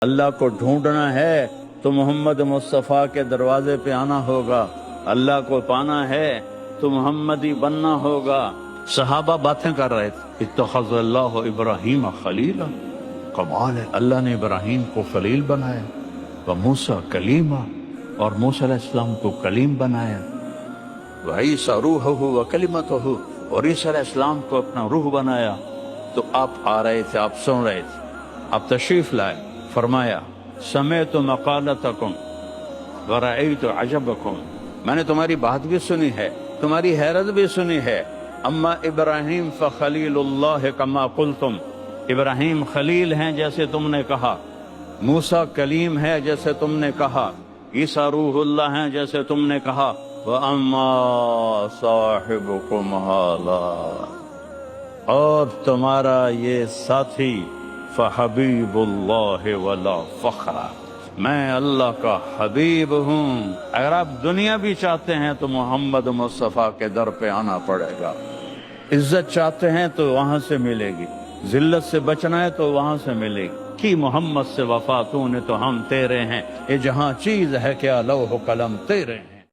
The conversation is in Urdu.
اللہ کو ڈھونڈنا ہے تو محمد مصطفیٰ کے دروازے پہ آنا ہوگا، اللہ کو پانا ہے تو محمدی بننا ہوگا۔ صحابہ باتیں کر رہے تھے، اتخذ اللہ ابراہیم خلیلا، کمال ہے، اللہ نے ابراہیم کو خلیل بنایا، وموسیٰ کلیما، اور موسیٰ علیہ السلام کو کلیم بنایا، وعیسیٰ روحہ وکلمتہ، اور عیسیٰ علیہ السلام کو اپنا روح بنایا۔ تو آپ آ رہے تھے، آپ سن رہے تھے، آپ تشریف لائے، فرمایا سمعت مقالتکم ورأیت عجبکم، میں نے تمہاری بات بھی سنی ہے، تمہاری حیرت بھی سنی ہے۔ اما ابراہیم فخلیل اللہ کما قلتم، ابراہیم خلیل ہیں جیسے تم نے کہا، موسیٰ کلیم ہے جیسے تم نے کہا، عیسیٰ روح اللہ ہیں جیسے تم نے کہا، وَأَمَّا صَاحِبُكُمْ هَذَا، اور تمہارا یہ ساتھی فحبیب اللہ ولا فخر، میں اللہ کا حبیب ہوں۔ اگر آپ دنیا بھی چاہتے ہیں تو محمد مصطفیٰ کے در پہ آنا پڑے گا، عزت چاہتے ہیں تو وہاں سے ملے گی، ذلت سے بچنا ہے تو وہاں سے ملے گی۔ کی محمد سے وفا تو نے تو ہم تیرے ہیں، یہ جہاں چیز ہے کیا لوح و قلم تیرے ہیں۔